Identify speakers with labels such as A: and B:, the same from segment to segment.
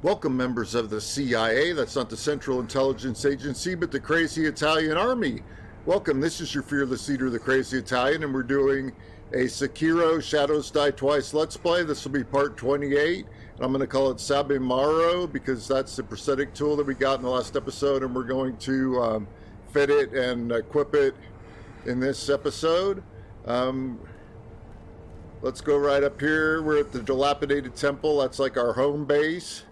A: Welcome, members of the CIA. That's not the Central Intelligence Agency, but the Crazy Italian Army. Welcome. This is your fearless leader, the Crazy Italian, and we're doing a Sekiro Shadows Die Twice Let's Play. This will be part 28, and I'm going to call it Sabimaru because that's the prosthetic tool that we got in the last episode, and we're going to fit it and equip it in this episode. Let's go right up here. We're at the dilapidated temple. That's like our home base.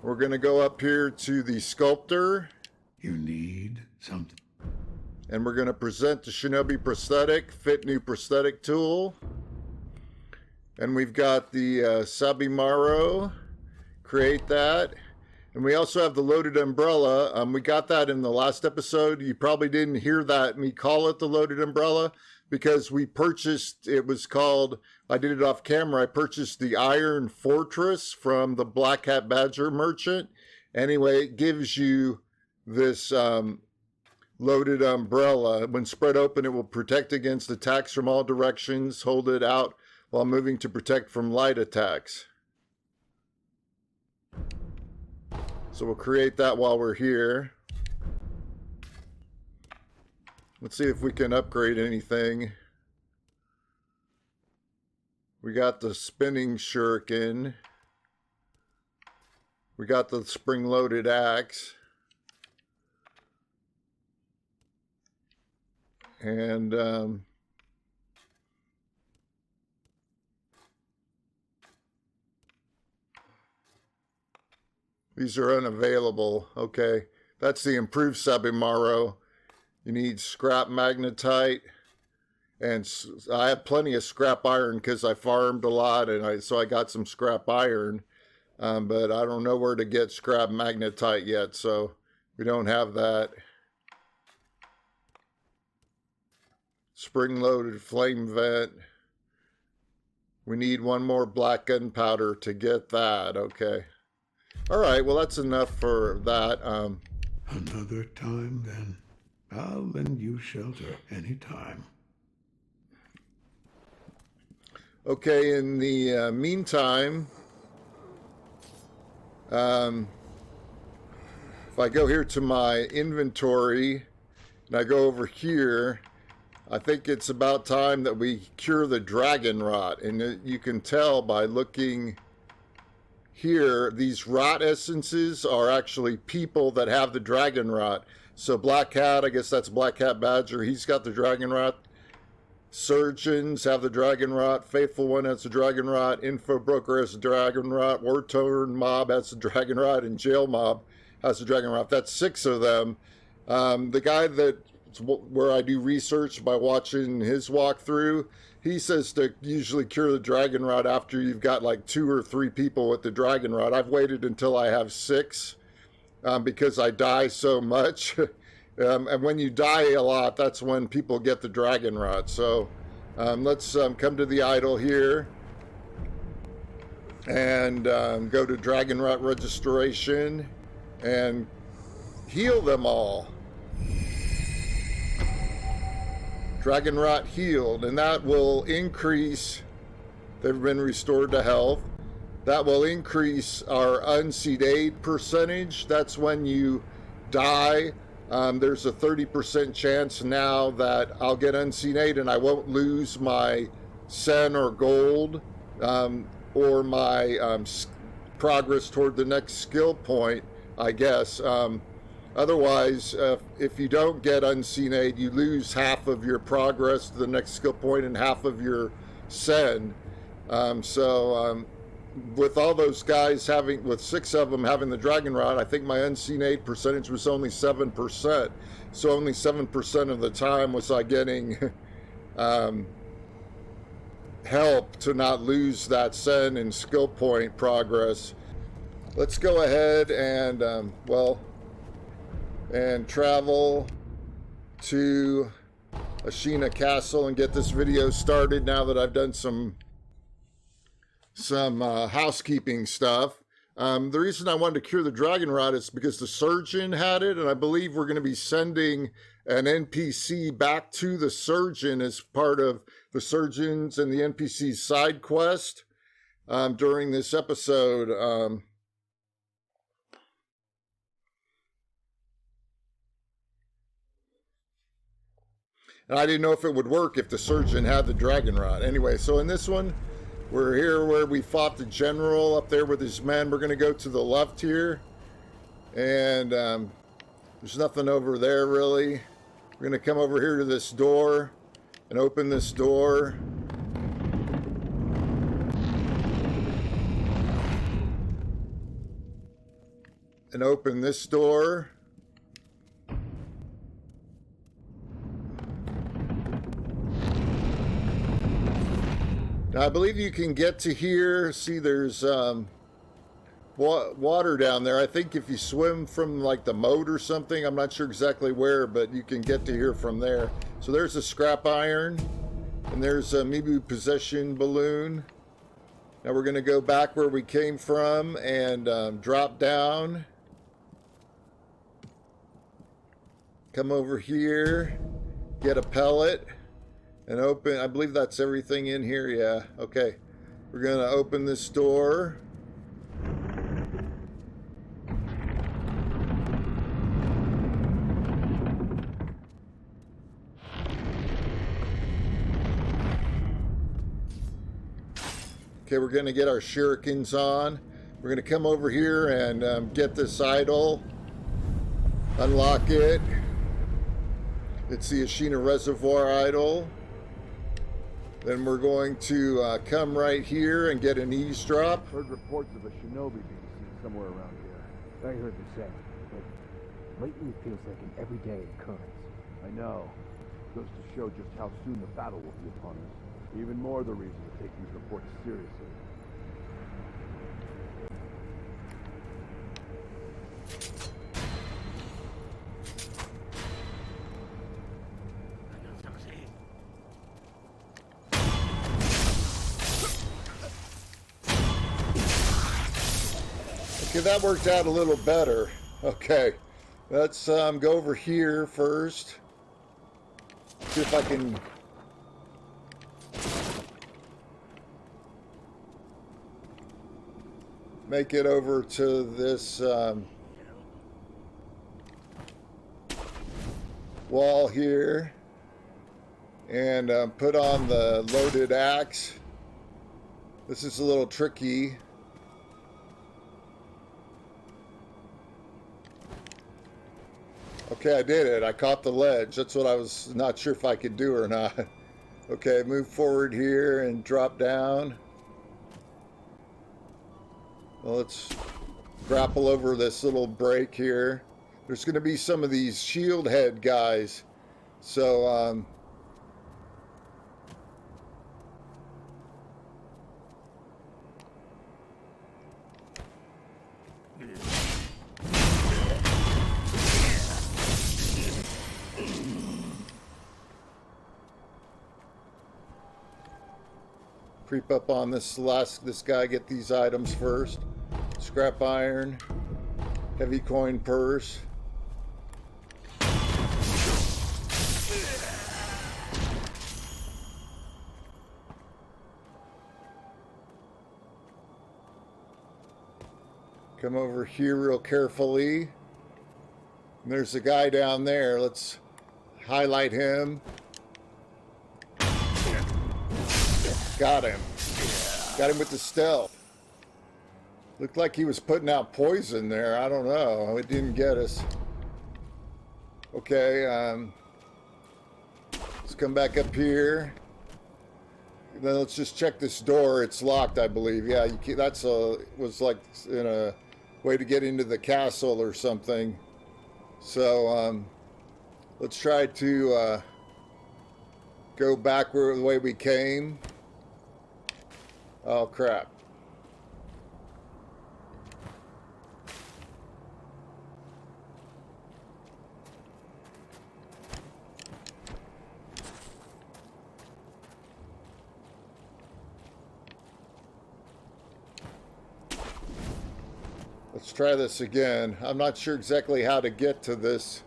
A: We're going to go up here to the sculptor.
B: You need something.
A: And we're going to present the Shinobi prosthetic, fit new prosthetic tool. And we've got the Sabimaru, create that. And we also have the Loaded Umbrella. We got that in the last episode. You probably didn't hear that me call it the Loaded Umbrella because we purchased, it was called, I did it off camera, I purchased the Iron Fortress from the Black Hat Badger merchant. Anyway, it gives you this loaded umbrella. When spread open, it will protect against attacks from all directions. Hold it out while moving to protect from light attacks. So we'll create that while we're here. Let's see if we can upgrade anything. We got the spinning shuriken. We got the spring-loaded axe. And these are unavailable. Okay, that's the improved Sabimaru. You need scrap magnetite, and I have plenty of scrap iron because I farmed a lot, and so I got some scrap iron, but I don't know where to get scrap magnetite yet, so we don't have that. Spring-loaded flame vent. We need one more black gunpowder to get that. Okay. All right, well, that's enough for that.
B: Another time, then. I'll lend you shelter anytime.
A: Okay, in the meantime, if I go here to my inventory and I go over here, I think it's about time that we cure the Dragonrot. And you can tell by looking here, these rot essences are actually people that have the Dragonrot. So Black Hat, I guess that's Black Hat Badger, he's got the Dragonrot. Surgeons have the Dragonrot. Faithful One has the Dragonrot. Info Broker has the Dragonrot. War Torn Mob has the Dragonrot. And Jail Mob has the Dragonrot. That's 6 of them. The guy where I do research by watching his walkthrough, he says to usually cure the Dragonrot after you've got like 2 or 3 people with the Dragonrot. I've waited until I have 6 because I die so much. And when you die a lot, that's when people get the Dragonrot. So let's come to the idol here and go to Dragonrot registration and heal them all. Dragonrot healed, and that will increase, they've been restored to health. That will increase our unseen aid percentage. That's when you die. There's a 30% chance now that I'll get unseen aid and I won't lose my sen or gold or my progress toward the next skill point, I guess. Otherwise, if you don't get unseen aid, you lose half of your progress to the next skill point and half of your sen. With all those guys with 6 of them having the Dragonrot, I think my unseen aid percentage was only 7%. So only 7% of the time was I getting help to not lose that sen and skill point progress. Let's go ahead and, and travel to Ashina Castle and get this video started now that I've done some housekeeping stuff. The reason I wanted to cure the Dragonrot is because the surgeon had it, and I believe we're going to be sending an NPC back to the surgeon as part of the surgeons and the NPC's side quest during this episode. And I didn't know if it would work if the surgeon had the Dragonrot. Anyway, so in this one, we're here where we fought the general up there with his men. We're going to go to the left here. And there's nothing over there, really. We're going to come over here to this door and open this door. And open this door. Now, I believe you can get to here. See, there's water down there. I think if you swim from like the moat or something, I'm not sure exactly where, but you can get to here from there. So there's a scrap iron, and there's a Mibu possession balloon. Now we're going to go back where we came from and drop down. Come over here, get a pellet. And open, I believe that's everything in here, yeah, okay. We're gonna open this door. Okay, we're gonna get our shurikens on. We're gonna come over here and get this idol. Unlock it. It's the Ashina Reservoir idol. Then we're going to come right here and get an eavesdrop.
C: Heard reports of a shinobi being seen somewhere around here.
D: I heard the same, but lately it feels like an everyday occurrence.
C: I know. Goes to show just how soon the battle will be upon us. Even more the reason to take these reports seriously.
A: Okay, that worked out a little better. Okay, let's go over here first. See if I can make it over to this wall here and put on the loaded axe. This is a little tricky. Okay, I did it. I caught the ledge. That's what I was not sure if I could do or not. Okay, move forward here and drop down. Well, let's grapple over this little break here. There's going to be some of these shield head guys. So, creep up on this guy, get these items first. Scrap iron, heavy coin purse. Come over here real carefully. And there's a guy down there. Let's highlight him. Got him. Got him with the stealth. Looked like he was putting out poison there. I don't know. It didn't get us. Okay, let's come back up here. Then let's just check this door. It's locked, I believe. Yeah, that's was like in a way to get into the castle or something. So let's try to go back the way we came. Oh, crap. Let's try this again. I'm not sure exactly how to get to this.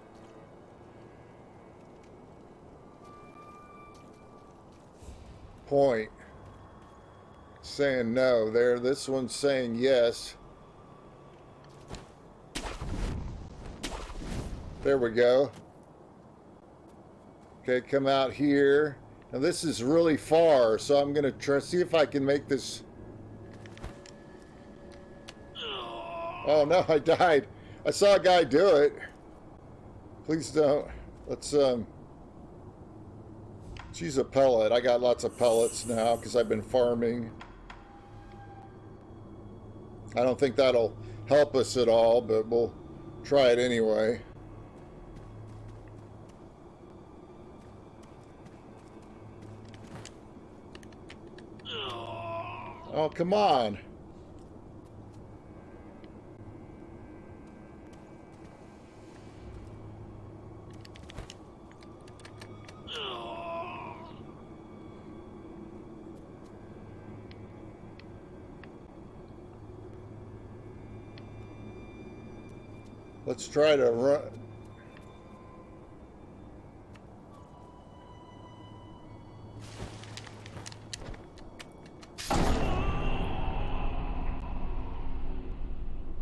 A: Point. Saying no there. This one's saying yes. There we go. Okay, come out here. Now this is really far, so I'm gonna try see if I can make this. Oh no, I died. I saw a guy do it. Please don't. Let's she's a pellet. I got lots of pellets now because I've been farming. I don't think that'll help us at all, but we'll try it anyway. Oh, come on. Let's try to run.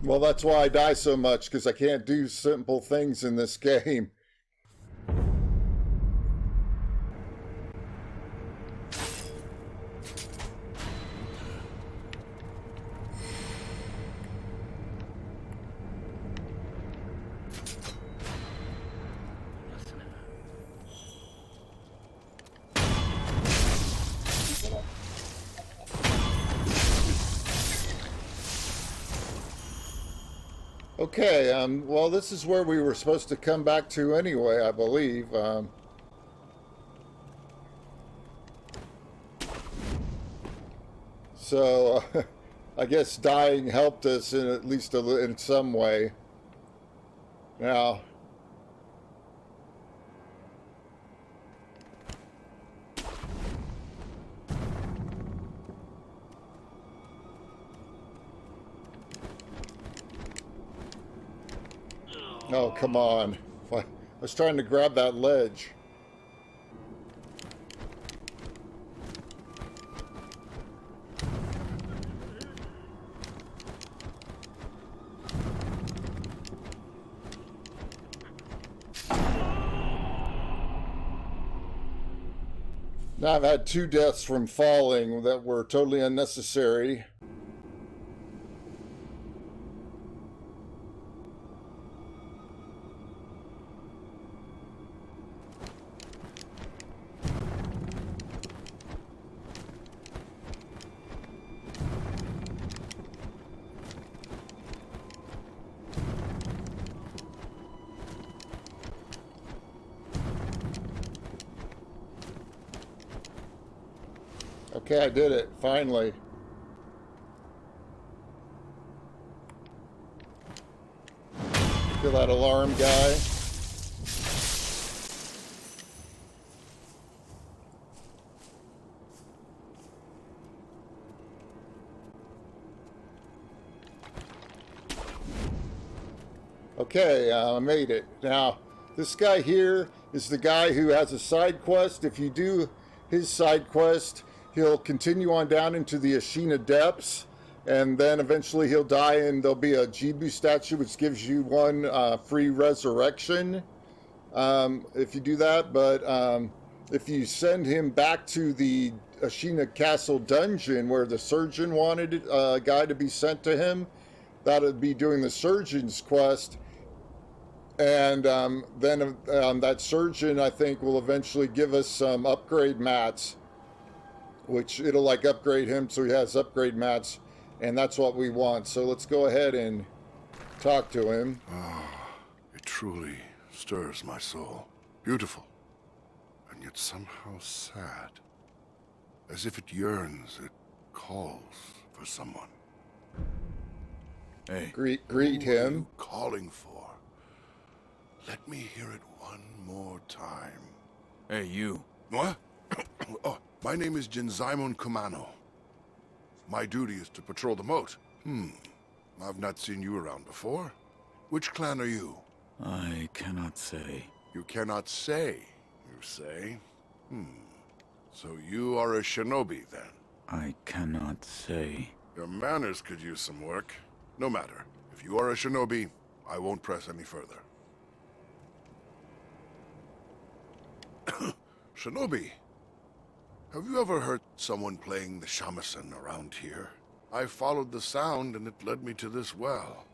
A: Well, that's why I die so much, because I can't do simple things in this game. Okay, well, this is where we were supposed to come back to anyway, I believe. So, I guess dying helped us in at least in some way. Now, oh, come on. I was trying to grab that ledge. Now I've had 2 deaths from falling that were totally unnecessary. Okay, I did it, finally. Feel that alarm, guy? Okay, I made it. Now, this guy here is the guy who has a side quest. If you do his side quest, he'll continue on down into the Ashina depths, and then eventually he'll die, and there'll be a Jibu statue which gives you 1 free resurrection if you do that. But if you send him back to the Ashina Castle dungeon where the surgeon wanted a guy to be sent to him, that would be doing the surgeon's quest. And then that surgeon, I think, will eventually give us some upgrade mats, which it'll like upgrade him so he has upgrade mats, and that's what we want. So let's go ahead and talk to him.
C: It truly stirs my soul. Beautiful, and yet somehow sad. As if it yearns, it calls for someone.
E: Hey.
A: Greet
C: Who are
A: him.
C: you calling for? Let me hear it one more time.
E: Hey, you.
C: What? Oh, my name is Jinzaimon Kumano. My duty is to patrol the moat. I've not seen you around before. Which clan are you?
E: I cannot say.
C: You cannot say, you say? So you are a shinobi, then?
E: I cannot say.
C: Your manners could use some work. No matter. If you are a shinobi, I won't press any further. Shinobi, have you ever heard someone playing the shamisen around here? I followed the sound and it led me to this well.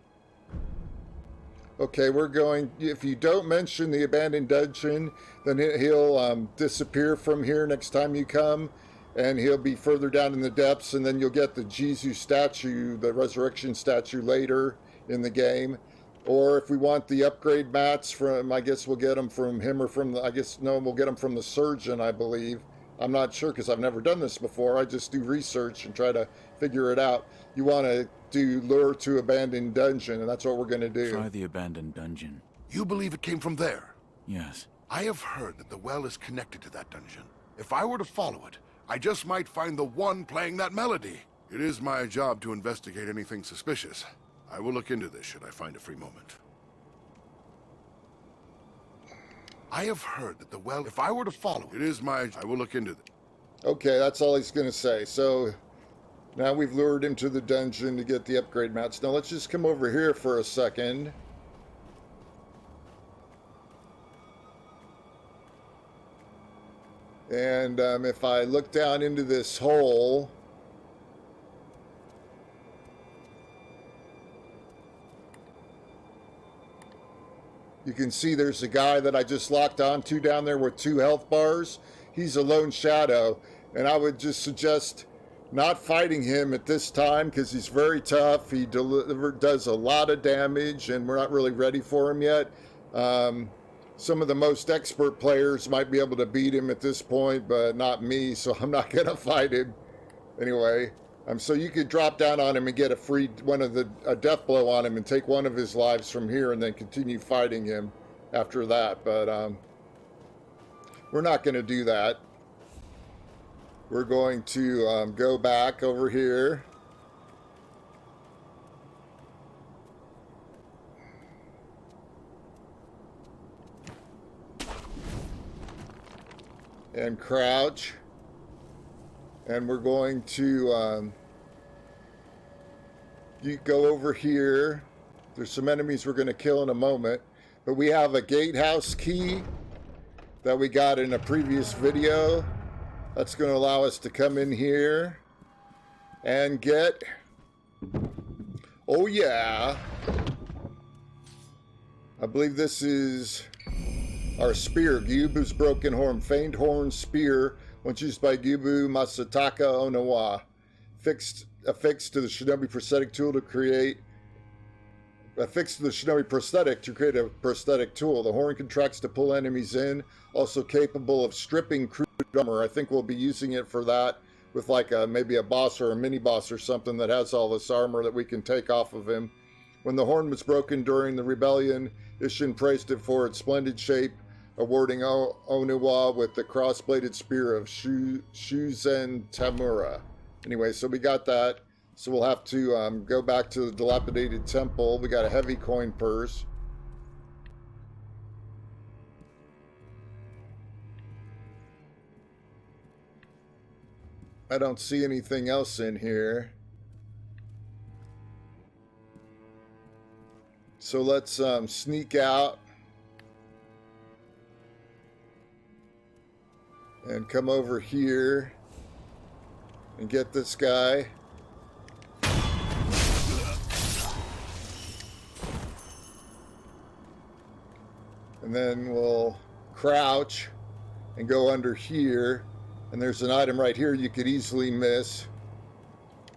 A: Okay, we're going... If you don't mention the abandoned dungeon, then he'll disappear from here next time you come, and he'll be further down in the depths, and then you'll get the Jizu statue, the resurrection statue, later in the game. Or if we want the upgrade mats from... I guess we'll get them from him or from the... I guess, no, we'll get them from the surgeon, I believe. I'm not sure because I've never done this before. I just do research and try to figure it out. You want to do lure to abandoned dungeon, and that's what we're going to do.
E: Try the abandoned dungeon.
C: You believe it came from there?
E: Yes.
C: I have heard that the well is connected to that dungeon. If I were to follow it, I just might find the one playing that melody. It is my job to investigate anything suspicious. I will look into this should I find a free moment. I have heard that the well, if I were to follow it, I will look into it.
A: Okay, that's all he's going to say. So now we've lured him to the dungeon to get the upgrade mats. Now let's just come over here for a second. And if I look down into this hole, you can see there's a guy that I just locked onto down there with 2 health bars. He's a lone shadow, and I would just suggest not fighting him at this time because he's very tough. He does a lot of damage, and we're not really ready for him yet. Some of the most expert players might be able to beat him at this point, but not me, so I'm not going to fight him. Anyway, so you could drop down on him and get a death blow on him and take one of his lives from here and then continue fighting him after that. But we're not going to do that. We're going to go back over here. And crouch. And we're going to you go over here. There's some enemies we're going to kill in a moment. But we have a gatehouse key that we got in a previous video. That's going to allow us to come in here and get... Oh yeah! I believe this is our spear, Gyubu's Broken Horn. Famed Horn Spear, once used by Gyubu Masataka Onawa. Affixed to the Shinobi prosthetic tool to create... Affixed to the Shinobi prosthetic to create a prosthetic tool. The horn contracts to pull enemies in, also capable of stripping crude armor. I think we'll be using it for that with like maybe a boss or a mini boss or something that has all this armor that we can take off of him. When the horn was broken during the rebellion, Ishin praised it for its splendid shape, awarding Onawa with the cross-bladed spear of Shuzen Tamura. Anyway, so we got that. So we'll have to go back to the dilapidated temple. We got a heavy coin purse. I don't see anything else in here. So let's sneak out and come over here and get this guy. And then we'll crouch and go under here. And there's an item right here you could easily miss.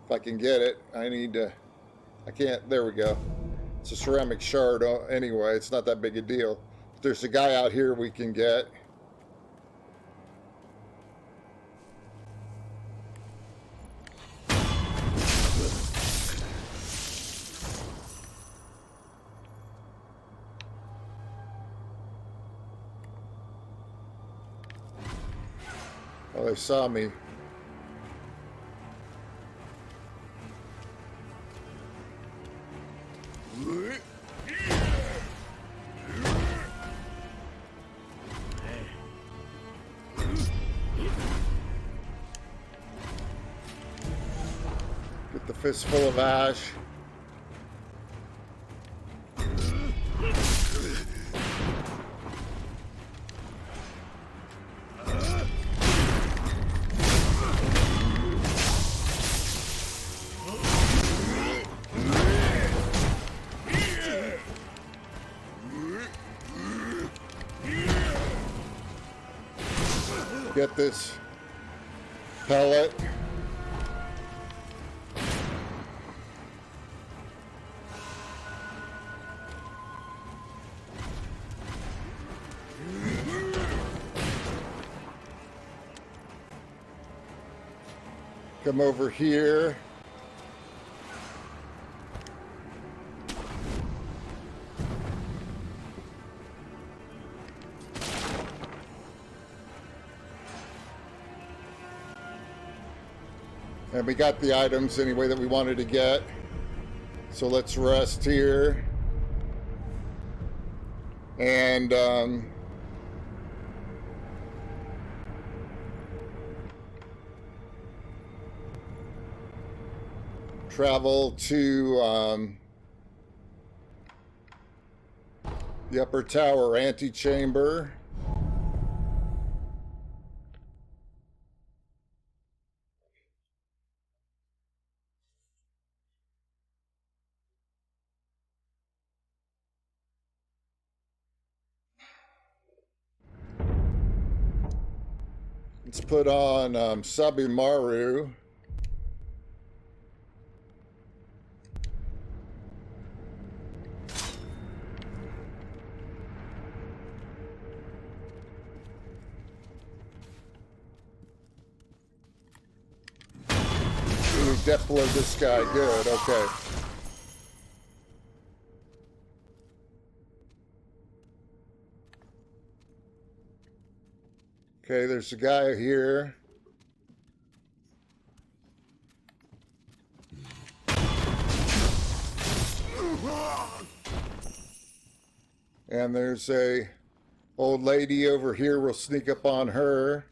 A: If I can get it, I can't, there we go. It's a ceramic shard anyway, it's not that big a deal. But there's a guy out here we can get. Oh, they saw me. Get the fistful of ash. get this pellet. Come over here. And we got the items anyway that we wanted to get. So let's rest here. And travel to the upper tower antechamber. Let's put on Sabimaru. Ooh, death blow this guy. Good, okay. Okay, there's a guy here. And there's a old lady over here. We'll sneak up on her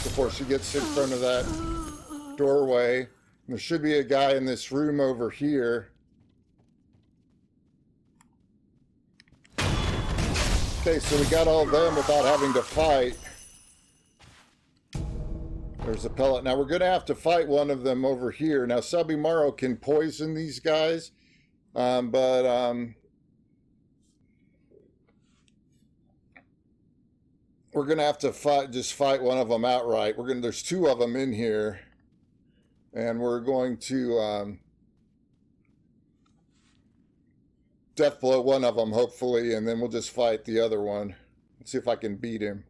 A: before she gets in front of that doorway. And there should be a guy in this room over here. Okay, so we got all of them without having to fight. There's a pellet. Now we're going to have to fight one of them over here. Now Sabimaru can poison these guys, but we're going to have to fight one of them outright. There's two of them in here, and we're going to death blow one of them, hopefully, and then we'll just fight the other one. Let's see if I can beat him.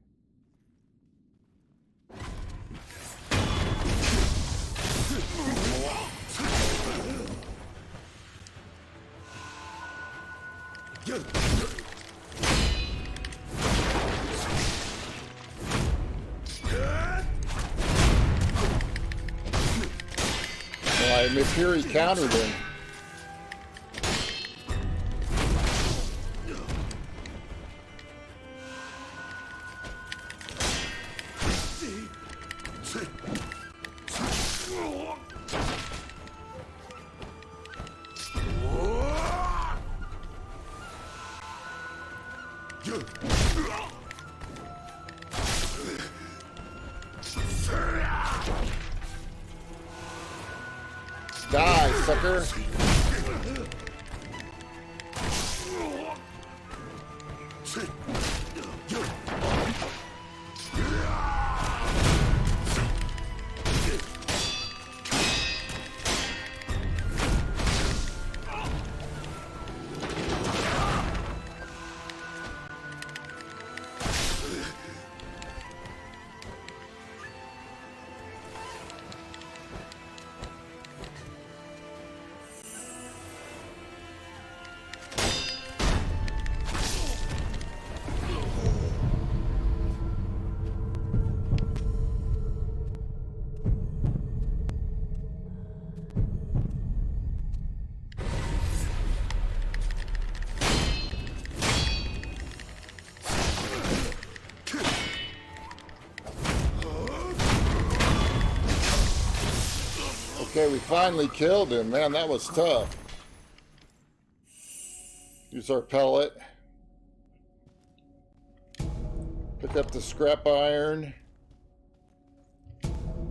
A: Well, I here he countered him. Die, sucker. Okay, we finally killed him. Man, that was tough. Use our pellet. Pick up the scrap iron.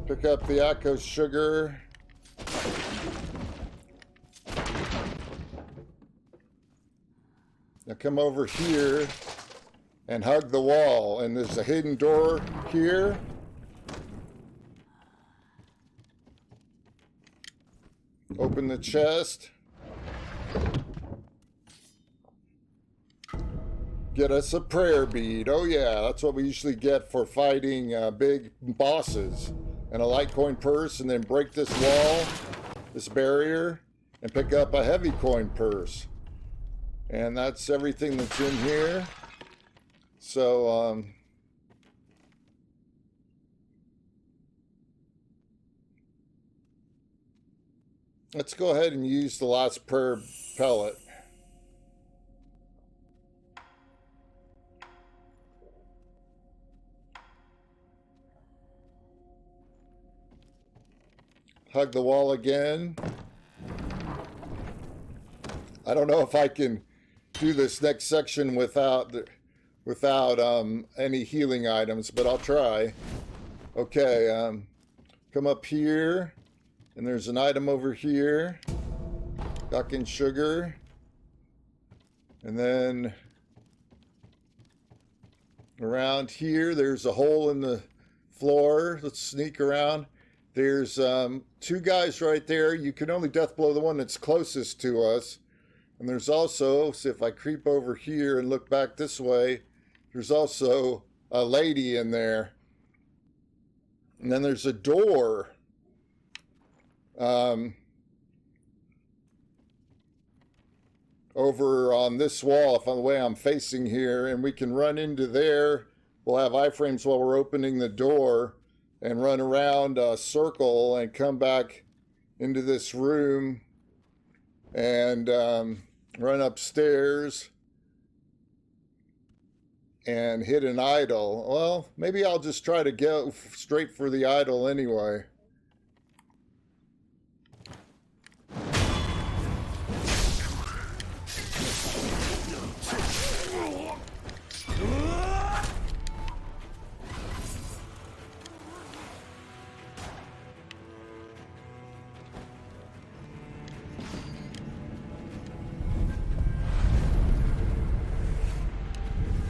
A: Pick up the Akko sugar. Now come over here. and hug the wall. And there's a hidden door here. Open the chest. Get us a prayer bead. Oh yeah, that's what we usually get for fighting big bosses. And a Litecoin purse, and then break this wall, this barrier, and pick up a heavy coin purse. And that's everything that's in here. So, let's go ahead and use the last prayer pellet. Hug the wall again. I don't know if I can do this next section without any healing items, but I'll try. Okay, come up here, and there's an item over here. Duck and sugar. And then around here, there's a hole in the floor. Let's sneak around. There's 2 guys right there. You can only death blow the one that's closest to us. And there's also, see if I creep over here and look back this way, there's also a lady in there. And then there's a door. Over on this wall, if on the way I'm facing here, and we can run into there. We'll have iframes while we're opening the door, and run around a circle and come back into this room and run upstairs and hit an idol. Well, maybe I'll just try to go straight for the idol anyway.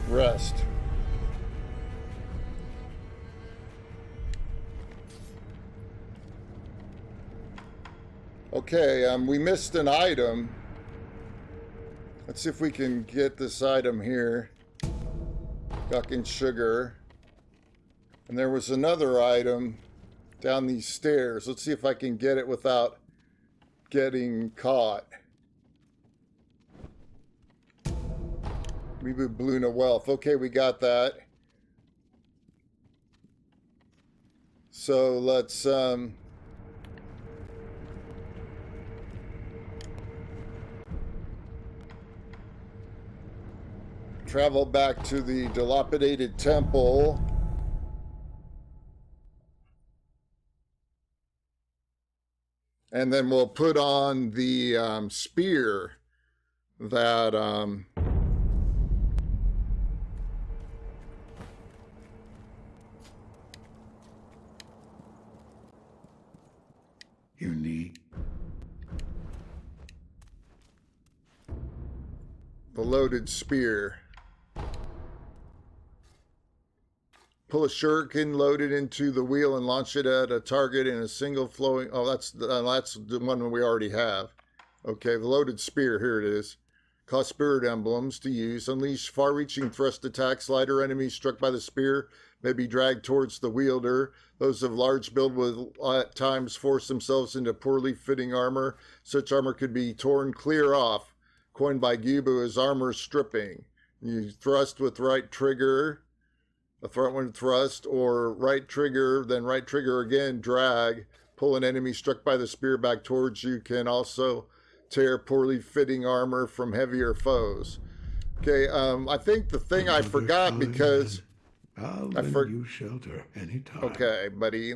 A: Rest. Okay, we missed an item. Let's see if we can get this item here. Duck and sugar. And there was another item down these stairs. Let's see if I can get it without getting caught. Reboot Balloon of Wealth. Okay, we got that. So let's travel back to the dilapidated temple. And then we'll put on the spear that
B: You need.
A: the loaded spear. Pull a shuriken, load it into the wheel, and launch it at a target in a single flowing... Oh, that's the one we already have. Okay, the loaded spear, here it is. Cost spirit emblems to use. Unleash far-reaching thrust attacks. Lighter enemies struck by the spear may be dragged towards the wielder. Those of large build will at times force themselves into poorly fitting armor. Such armor could be torn clear off. Coined by Gibu as armor stripping. You thrust with right trigger, a frontward thrust, or right trigger, then right trigger again, drag. Pull an enemy struck by the spear back towards you. Can also tear poorly fitting armor from heavier foes. Okay, I think the thing I forgot because...
B: I'll lend you shelter anytime.
A: Okay, buddy.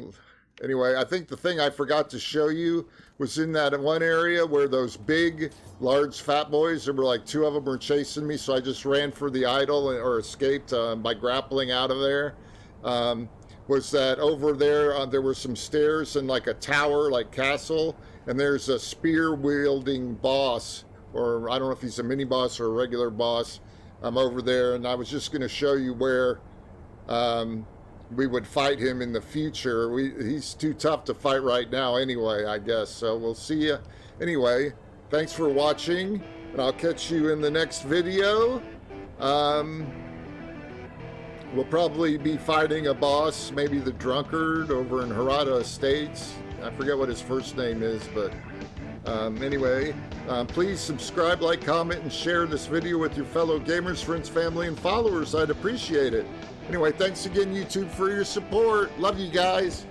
A: Anyway, I think the thing I forgot to show you was in that one area where those big, large fat boys, there were like 2 of them were chasing me, so I just ran for the idol or escaped by grappling out of there. Was that over there, there were some stairs and like a tower, like castle, and there's a spear-wielding boss, or I don't know if he's a mini-boss or a regular boss, I'm over there, and I was just going to show you where we would fight him in the future. He's too tough to fight right now anyway, I guess. So we'll see you. Anyway, thanks for watching, and I'll catch you in the next video. We'll probably be fighting a boss, maybe the Drunkard over in Harada Estates. I forget what his first name is, but anyway, please subscribe, like, comment, and share this video with your fellow gamers, friends, family, and followers. I'd appreciate it. Anyway, thanks again, YouTube, for your support. Love you guys.